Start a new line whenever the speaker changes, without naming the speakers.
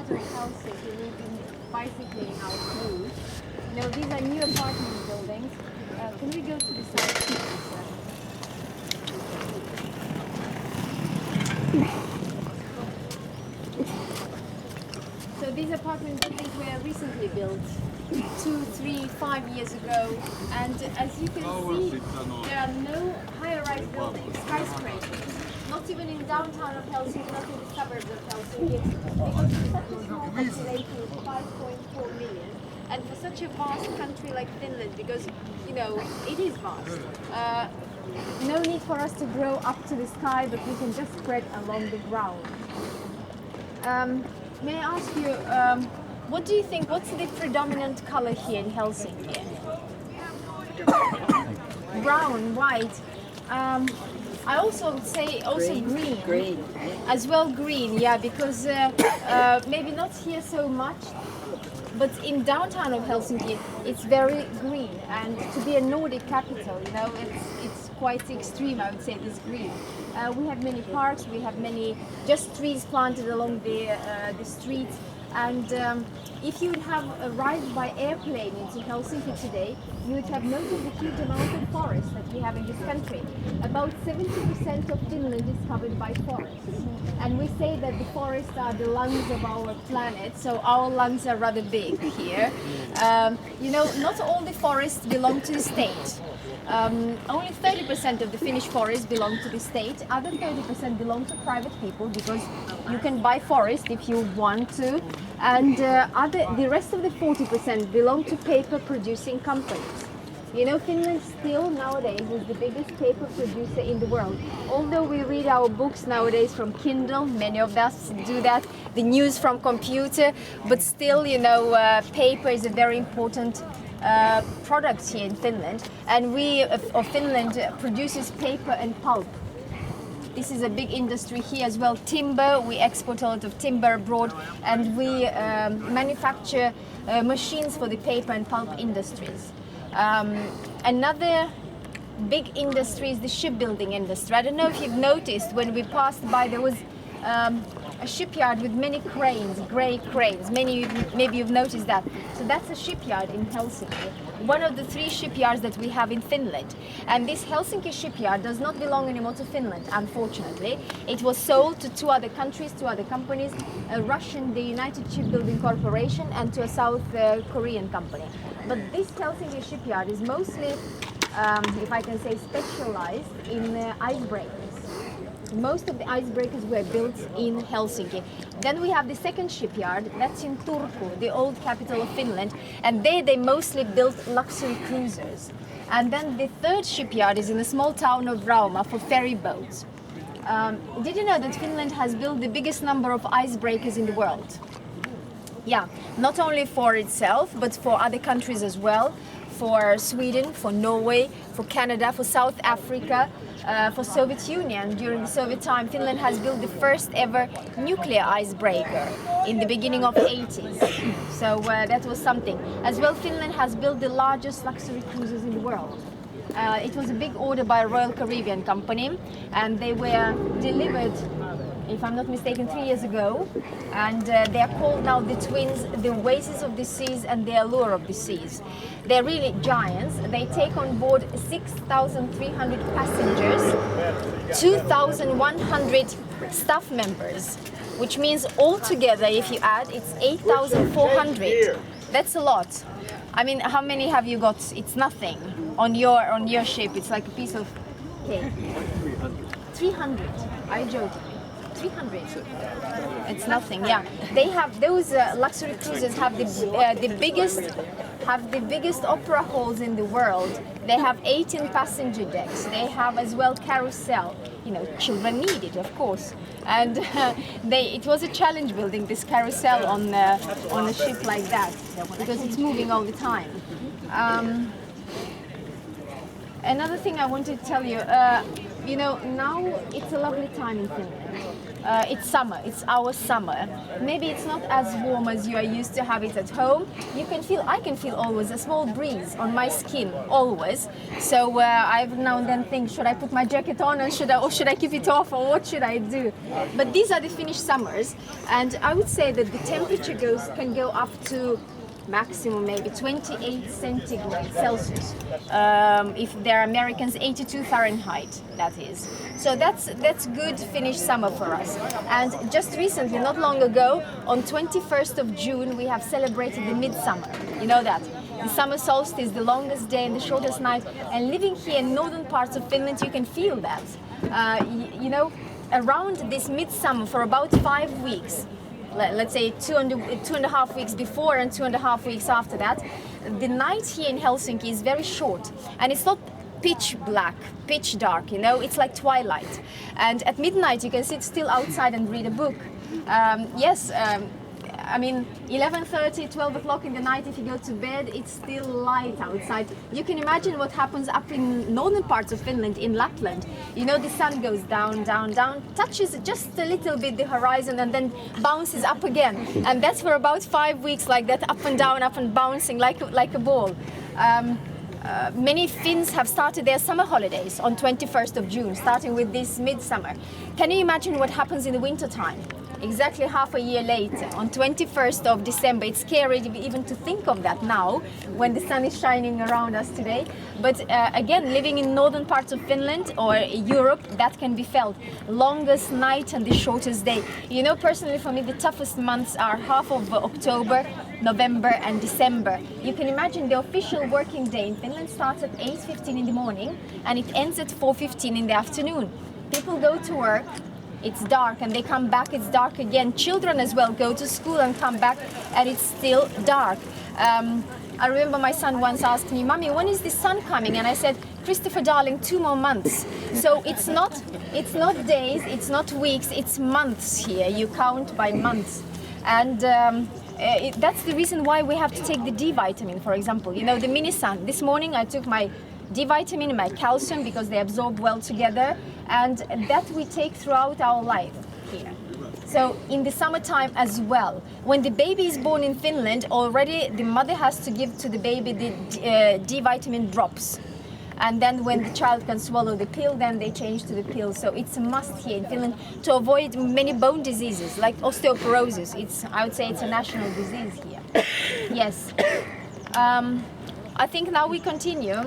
center of Helsinki, we've been bicycling out through. You know, these are new apartment buildings. Can we go to the side, please? So these apartment buildings were recently built 2, 3, 5 years ago, and as you can see, there are no high-rise buildings, skyscrapers, not even in downtown of Helsinki, not in the suburbs of Helsinki, because it's such a small population of 5.4 million, and for such a vast country like Finland, because, you know, it is vast, no need for us to grow up to the sky, but we can just spread along the ground. May I ask you, what do you think, what's the predominant color here in Helsinki? Brown, white. I also would say green.
Green.
As well green, yeah, because maybe not here so much, but in downtown of Helsinki it's very green, and to be a Nordic capital, you know, it's quite extreme, I would say, this green. We have many parks, we have many just trees planted along the streets, and if you would have arrived by airplane into Helsinki today, you would have noticed the huge amount of forest that we have in this country. About 70% of Finland is covered by forests. And we say that the forests are the lungs of our planet, so our lungs are rather big here. You know, not all the forests belong to the state. Only 30% of the Finnish forests belong to the state. Other 30% belong to private people, because you can buy forest if you want to. And the rest of the 40% belong to paper producing companies. You know, Finland still nowadays is the biggest paper producer in the world. Although we read our books nowadays from Kindle, many of us do that, the news from computer, but still, you know, paper is a very important product here in Finland. And Finland produces paper and pulp. This is a big industry here as well. Timber, we export a lot of timber abroad, and we manufacture machines for the paper and pulp industries. Another big industry is the shipbuilding industry. I don't know if you've noticed, when we passed by, there was a shipyard with many cranes, grey cranes. Maybe you've noticed that. So that's a shipyard in Helsinki, one of the 3 shipyards that we have in Finland. And this Helsinki shipyard does not belong anymore to Finland, unfortunately. It was sold to 2 other countries, 2 other companies, a Russian, the United Shipbuilding Corporation, and to a South Korean company. But this Helsinki shipyard is mostly, if I can say, specialized in icebreakers. Most of the icebreakers were built in Helsinki. Then we have the second shipyard, that's in Turku, the old capital of Finland, and they mostly built luxury cruisers. And then the third shipyard is in the small town of Rauma for ferry boats. Did you know that Finland has built the biggest number of icebreakers in the world? Yeah, not only for itself, but for other countries as well. For Sweden, for Norway, for Canada, for South Africa, for Soviet Union. During the Soviet time, Finland has built the first ever nuclear icebreaker in the beginning of the 80s. So that was something. As well, Finland has built the largest luxury cruisers in the world. It was a big order by a Royal Caribbean company, and they were delivered, if I'm not mistaken, 3 years ago, and they are called now the twins, the oasis of the seas and the allure of the seas. They're really giants. They take on board 6,300 passengers, 2,100 staff members, which means altogether, if you add, it's 8,400. That's a lot. I mean, how many have you got? It's nothing. On your ship, it's like a piece of cake. 300. Are you joking? 300. It's nothing. Yeah, they have those luxury cruises have the biggest opera halls in the world. They have 18 passenger decks. They have as well carousel. You know, children need it, of course. And it was a challenge building this carousel on a ship like that, because it's moving all the time. Another thing I wanted to tell you, you know, now it's a lovely time in Finland. it's summer, it's our summer. Maybe it's not as warm as you are used to have it at home. I can feel always a small breeze on my skin, always. So I've now and then think, should I put my jacket on and should I keep it off, or what should I do? But these are the Finnish summers, and I would say that the temperature can go up to maximum maybe 28 centigrade Celsius. If they're Americans, 82 Fahrenheit, that is. So that's good Finnish summer for us. And just recently, not long ago, on 21st of June, we have celebrated the midsummer. You know that? The summer solstice, the longest day and the shortest night. And living here in northern parts of Finland, you can feel that. You know, around this midsummer for about 5 weeks, let's say 2.5 weeks before and 2.5 weeks after that, the night here in Helsinki is very short, and it's not pitch black, pitch dark, you know, it's like twilight. And at midnight you can sit still outside and read a book. I mean, 11:30, 12 o'clock in the night, if you go to bed, it's still light outside. You can imagine what happens up in northern parts of Finland, in Lapland. You know, the sun goes down, down, down, touches just a little bit the horizon, and then bounces up again. And that's for about 5 weeks, like that, up and down, up and bouncing like a ball. Many Finns have started their summer holidays on 21st of June, starting with this midsummer. Can you imagine what happens in the winter time? Exactly half a year later, on 21st of December. It's scary even to think of that now, when the sun is shining around us today. But again, living in northern parts of Finland or Europe, that can be felt. Longest night and the shortest day. You know, personally for me, the toughest months are half of October, November and December. You can imagine the official working day in Finland starts at 8:15 in the morning and it ends at 4:15 in the afternoon. People go to work, it's dark, and they come back, it's dark again. Children as well go to school and come back, and it's still dark. I remember my son once asked me, "Mommy, when is the sun coming?" And I said, "Christopher, darling, 2 more months." So it's not days, it's not weeks, it's months here. You count by months. And that's the reason why we have to take the D vitamin, for example. You know, the mini sun. This morning I took my D vitamin and my calcium because they absorb well together, and that we take throughout our life here. So in the summertime as well, when the baby is born in Finland, already the mother has to give to the baby the D vitamin drops. And then when the child can swallow the pill, then they change to the pill. So it's a must here in Finland to avoid many bone diseases like osteoporosis. I would say it's a national disease here. Yes. I think now we continue.